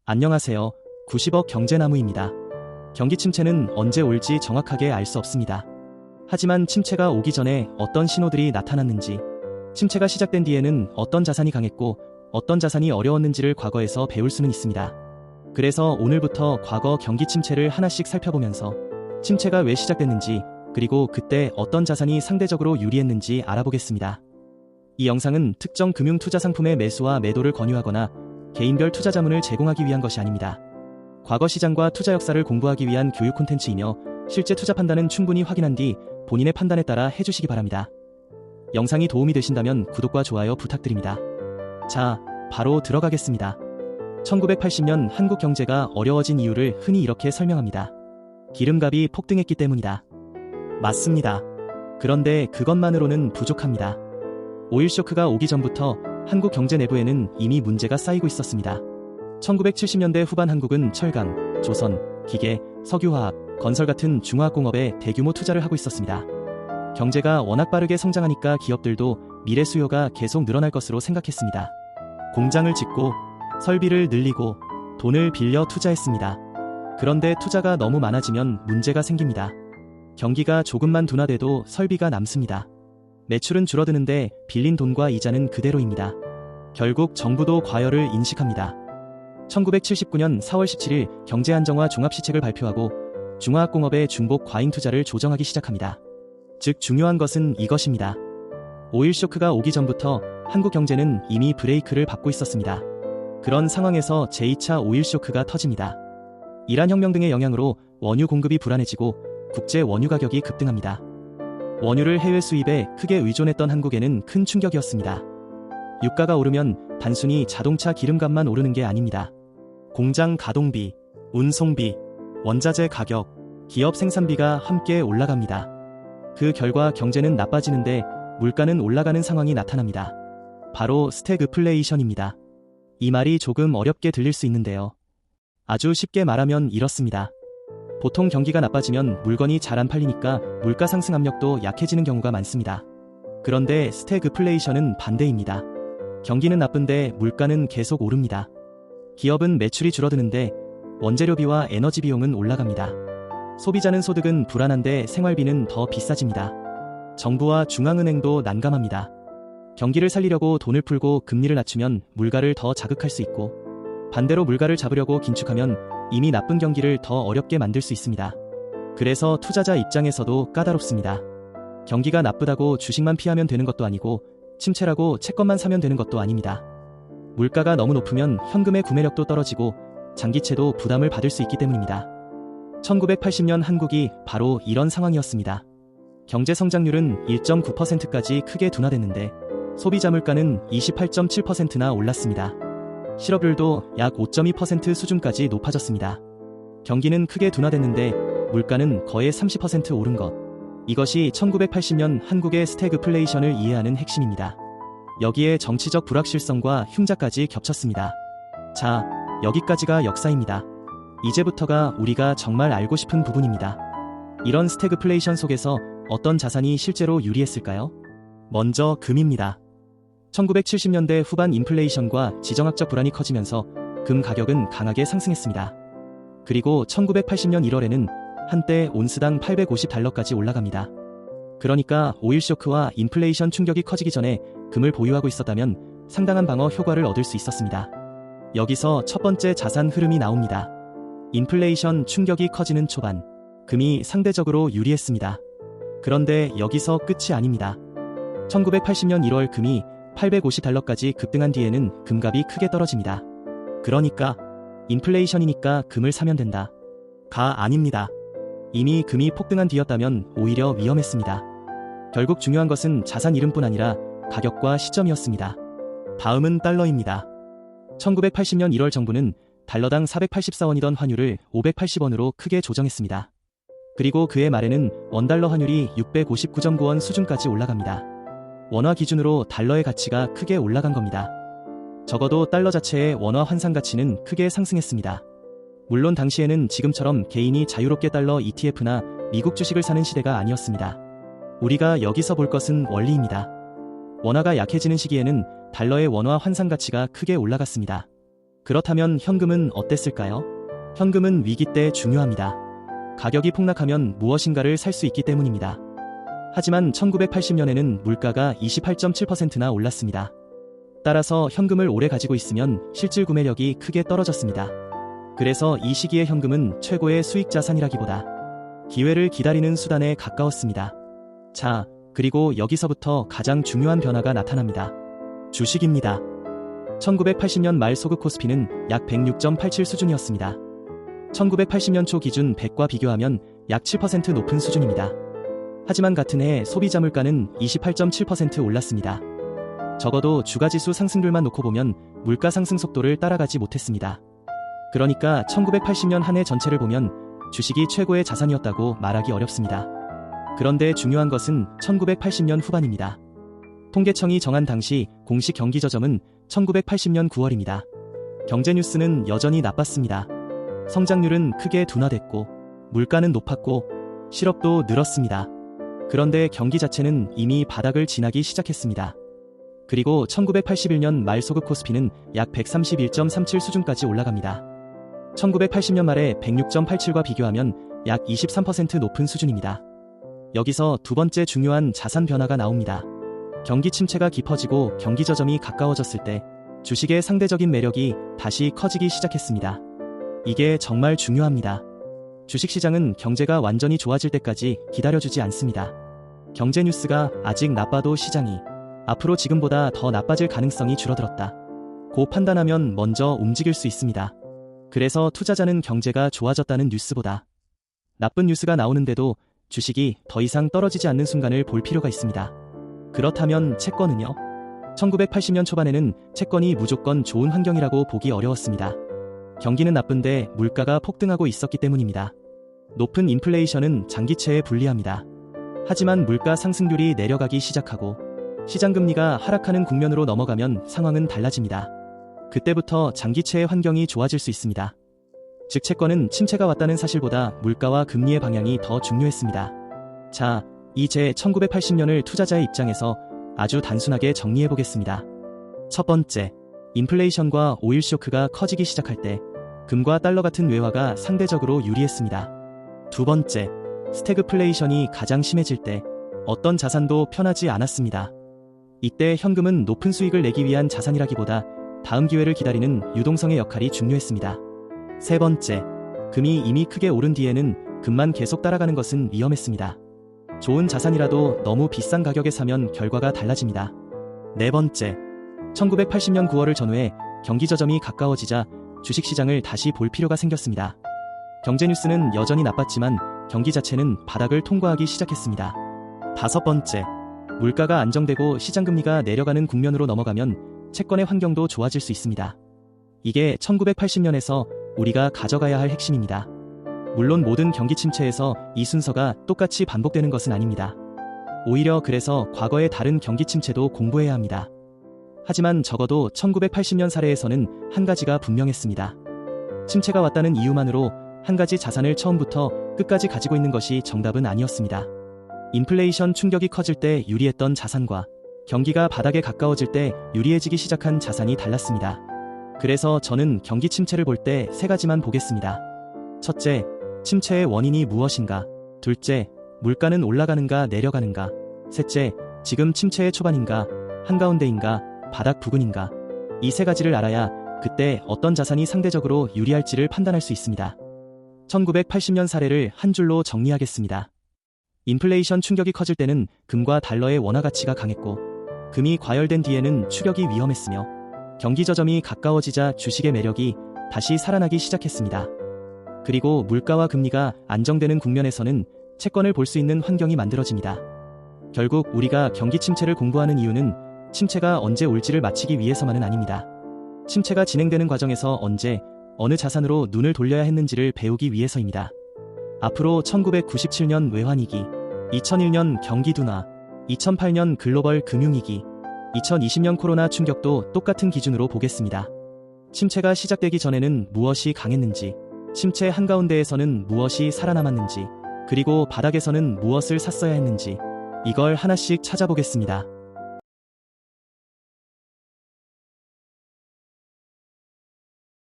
안녕하세요. 90억 경제나무입니다. 경기 침체는 언제 올지 정확하게 알 수 없습니다. 하지만 침체가 오기 전에 어떤 신호들이 나타났는지, 침체가 시작된 뒤에는 어떤 자산이 강했고 어떤 자산이 어려웠는지를 과거에서 배울 수는 있습니다. 그래서 오늘부터 과거 경기 침체를 하나씩 살펴보면서 침체가 왜 시작됐는지, 그리고 그때 어떤 자산이 상대적으로 유리했는지 알아보겠습니다. 이 영상은 특정 금융 투자 상품의 매수와 매도를 권유하거나 개인별 투자 자문을 제공하기 위한 것이 아닙니다. 과거 시장과 투자 역사를 공부하기 위한 교육 콘텐츠이며 실제 투자 판단은 충분히 확인한 뒤 본인의 판단에 따라 해주시기 바랍니다. 영상이 도움이 되신다면 구독과 좋아요 부탁드립니다. 자, 바로 들어가겠습니다. 1980년 한국 경제가 어려워진 이유를 흔히 이렇게 설명합니다. 기름값이 폭등했기 때문이다. 맞습니다. 그런데 그것만으로는 부족합니다. 오일 쇼크가 오기 전부터 한국 경제 내부에는 이미 문제가 쌓이고 있었습니다. 1970년대 후반 한국은 철강, 조선, 기계, 석유화학, 건설 같은 중화학공업에 대규모 투자를 하고 있었습니다. 경제가 워낙 빠르게 성장하니까 기업들도 미래 수요가 계속 늘어날 것으로 생각했습니다. 공장을 짓고 설비를 늘리고 돈을 빌려 투자했습니다. 그런데 투자가 너무 많아지면 문제가 생깁니다. 경기가 조금만 둔화돼도 설비가 남습니다. 매출은 줄어드는데 빌린 돈과 이자는 그대로입니다. 결국 정부도 과열을 인식합니다. 1979년 4월 17일 경제안정화 종합시책을 발표하고 중화학공업의 중복 과잉 투자를 조정하기 시작합니다. 즉 중요한 것은 이것입니다. 오일 쇼크가 오기 전부터 한국 경제는 이미 브레이크를 밟고 있었습니다. 그런 상황에서 제2차 오일 쇼크가 터집니다. 이란 혁명 등의 영향으로 원유 공급이 불안해지고 국제 원유 가격이 급등합니다. 원유를 해외 수입에 크게 의존했던 한국에는 큰 충격이었습니다. 유가가 오르면 단순히 자동차 기름값만 오르는 게 아닙니다. 공장 가동비, 운송비, 원자재 가격, 기업 생산비가 함께 올라갑니다. 그 결과 경제는 나빠지는데 물가는 올라가는 상황이 나타납니다. 바로 스태그플레이션입니다. 이 말이 조금 어렵게 들릴 수 있는데요. 아주 쉽게 말하면 이렇습니다. 보통 경기가 나빠지면 물건이 잘 안 팔리니까 물가 상승 압력도 약해지는 경우가 많습니다. 그런데 스태그플레이션은 반대입니다. 경기는 나쁜데 물가는 계속 오릅니다. 기업은 매출이 줄어드는데 원재료비와 에너지 비용은 올라갑니다. 소비자는 소득은 불안한데 생활비는 더 비싸집니다. 정부와 중앙은행도 난감합니다. 경기를 살리려고 돈을 풀고 금리를 낮추면 물가를 더 자극할 수 있고, 반대로 물가를 잡으려고 긴축하면 이미 나쁜 경기를 더 어렵게 만들 수 있습니다. 그래서 투자자 입장에서도 까다롭습니다. 경기가 나쁘다고 주식만 피하면 되는 것도 아니고 침체라고 채권만 사면 되는 것도 아닙니다. 물가가 너무 높으면 현금의 구매력도 떨어지고 장기채도 부담을 받을 수 있기 때문입니다. 1980년 한국이 바로 이런 상황이었습니다. 경제 성장률은 1.9%까지 크게 둔화됐는데 소비자 물가는 28.7%나 올랐습니다. 실업률도 약 5.2% 수준까지 높아졌습니다. 경기는 크게 둔화됐는데 물가는 거의 30% 오른 것. 이것이 1980년 한국의 스태그플레이션을 이해하는 핵심입니다. 여기에 정치적 불확실성과 흉자까지 겹쳤습니다. 자, 여기까지가 역사입니다. 이제부터가 우리가 정말 알고 싶은 부분입니다. 이런 스태그플레이션 속에서 어떤 자산이 실제로 유리했을까요? 먼저 금입니다. 1970년대 후반 인플레이션과 지정학적 불안이 커지면서 금 가격은 강하게 상승했습니다. 그리고 1980년 1월에는 한때 온스당 850달러까지 올라갑니다. 그러니까 오일 쇼크와 인플레이션 충격이 커지기 전에 금을 보유하고 있었다면 상당한 방어 효과를 얻을 수 있었습니다. 여기서 첫 번째 자산 흐름이 나옵니다. 인플레이션 충격이 커지는 초반, 금이 상대적으로 유리했습니다. 그런데 여기서 끝이 아닙니다. 1980년 1월 금이 850달러까지 급등한 뒤에는 금값이 크게 떨어집니다. 그러니까 인플레이션이니까 금을 사면 된다. 가 아닙니다. 이미 금이 폭등한 뒤였다면 오히려 위험했습니다. 결국 중요한 것은 자산 이름뿐 아니라 가격과 시점이었습니다. 다음은 달러입니다. 1980년 1월 정부는 달러당 484원이던 환율을 580원으로 크게 조정했습니다. 그리고 그해 말에는 원달러 환율이 659.9원 수준까지 올라갑니다. 원화 기준으로 달러의 가치가 크게 올라간 겁니다. 적어도 달러 자체의 원화 환산 가치는 크게 상승했습니다. 물론 당시에는 지금처럼 개인이 자유롭게 달러 ETF나 미국 주식을 사는 시대가 아니었습니다. 우리가 여기서 볼 것은 원리입니다. 원화가 약해지는 시기에는 달러의 원화 환산 가치가 크게 올라갔습니다. 그렇다면 현금은 어땠을까요? 현금은 위기 때 중요합니다. 가격이 폭락하면 무엇인가를 살 수 있기 때문입니다. 하지만 1980년에는 물가가 28.7%나 올랐습니다. 따라서 현금을 오래 가지고 있으면 실질 구매력이 크게 떨어졌습니다. 그래서 이 시기의 현금은 최고의 수익 자산이라기보다 기회를 기다리는 수단에 가까웠습니다. 자, 그리고 여기서부터 가장 중요한 변화가 나타납니다. 주식입니다. 1980년 말 소급 코스피는 약 106.87 수준이었습니다. 1980년 초 기준 100과 비교하면 약 7% 높은 수준입니다. 하지만 같은 해 소비자 물가는 28.7% 올랐습니다. 적어도 주가지수 상승률만 놓고 보면 물가 상승 속도를 따라가지 못했습니다. 그러니까 1980년 한 해 전체를 보면 주식이 최고의 자산이었다고 말하기 어렵습니다. 그런데 중요한 것은 1980년 후반입니다. 통계청이 정한 당시 공식 경기 저점은 1980년 9월입니다. 경제뉴스는 여전히 나빴습니다. 성장률은 크게 둔화됐고 물가는 높았고 실업도 늘었습니다. 그런데 경기 자체는 이미 바닥을 지나기 시작했습니다. 그리고 1981년 말 소급 코스피는 약 131.37 수준까지 올라갑니다. 1980년 말에 106.87과 비교하면 약 23% 높은 수준입니다. 여기서 두 번째 중요한 자산 변화가 나옵니다. 경기 침체가 깊어지고 경기 저점이 가까워졌을 때 주식의 상대적인 매력이 다시 커지기 시작했습니다. 이게 정말 중요합니다. 주식시장은 경제가 완전히 좋아질 때까지 기다려주지 않습니다. 경제 뉴스가 아직 나빠도 시장이 앞으로 지금보다 더 나빠질 가능성이 줄어들었다 고 판단하면 먼저 움직일 수 있습니다. 그래서 투자자는 경제가 좋아졌다는 뉴스보다 나쁜 뉴스가 나오는데도 주식이 더 이상 떨어지지 않는 순간을 볼 필요가 있습니다. 그렇다면 채권은요? 1980년 초반에는 채권이 무조건 좋은 환경이라고 보기 어려웠습니다. 경기는 나쁜데 물가가 폭등하고 있었기 때문입니다. 높은 인플레이션은 장기채에 불리합니다. 하지만 물가 상승률이 내려가기 시작하고 시장금리가 하락하는 국면으로 넘어가면 상황은 달라집니다. 그때부터 장기채의 환경이 좋아질 수 있습니다. 즉 채권은 침체가 왔다는 사실보다 물가와 금리의 방향이 더 중요했습니다. 자, 이제 1980년을 투자자의 입장에서 아주 단순하게 정리해보겠습니다. 첫 번째, 인플레이션과 오일 쇼크가 커지기 시작할 때 금과 달러 같은 외화가 상대적으로 유리했습니다. 두 번째, 스태그플레이션이 가장 심해질 때 어떤 자산도 편하지 않았습니다. 이때 현금은 높은 수익을 내기 위한 자산이라기보다 다음 기회를 기다리는 유동성의 역할이 중요했습니다. 세 번째, 금이 이미 크게 오른 뒤에는 금만 계속 따라가는 것은 위험했습니다. 좋은 자산이라도 너무 비싼 가격에 사면 결과가 달라집니다. 네 번째, 1980년 9월을 전후해 경기 저점이 가까워지자 주식시장을 다시 볼 필요가 생겼습니다. 경제뉴스는 여전히 나빴지만 경기 자체는 바닥을 통과하기 시작했습니다. 다섯 번째, 물가가 안정되고 시장금리가 내려가는 국면으로 넘어가면 채권의 환경도 좋아질 수 있습니다. 이게 1980년에서 우리가 가져가야 할 핵심입니다. 물론 모든 경기 침체에서 이 순서가 똑같이 반복되는 것은 아닙니다. 오히려 그래서 과거의 다른 경기 침체도 공부해야 합니다. 하지만 적어도 1980년 사례에서는 한 가지가 분명했습니다. 침체가 왔다는 이유만으로 한 가지 자산을 처음부터 끝까지 가지고 있는 것이 정답은 아니었습니다. 인플레이션 충격이 커질 때 유리했던 자산과 경기가 바닥에 가까워질 때 유리해지기 시작한 자산이 달랐습니다. 그래서 저는 경기 침체를 볼 때 세 가지만 보겠습니다. 첫째, 침체의 원인이 무엇인가? 둘째, 물가는 올라가는가 내려가는가? 셋째, 지금 침체의 초반인가? 한가운데인가? 바닥 부근인가? 이 세 가지를 알아야 그때 어떤 자산이 상대적으로 유리할지를 판단할 수 있습니다. 1980년 사례를 한 줄로 정리하겠습니다. 인플레이션 충격이 커질 때는 금과 달러의 원화 가치가 강했고 금이 과열된 뒤에는 추격이 위험했으며 경기 저점이 가까워지자 주식의 매력이 다시 살아나기 시작했습니다. 그리고 물가와 금리가 안정되는 국면에서는 채권을 볼 수 있는 환경이 만들어집니다. 결국 우리가 경기 침체를 공부하는 이유는 침체가 언제 올지를 맞히기 위해서만은 아닙니다. 침체가 진행되는 과정에서 언제, 어느 자산으로 눈을 돌려야 했는지를 배우기 위해서입니다. 앞으로 1997년 외환위기, 2001년 경기 둔화, 2008년 글로벌 금융위기, 2020년 코로나 충격도 똑같은 기준으로 보겠습니다. 침체가 시작되기 전에는 무엇이 강했는지, 침체 한가운데에서는 무엇이 살아남았는지, 그리고 바닥에서는 무엇을 샀어야 했는지, 이걸 하나씩 찾아보겠습니다.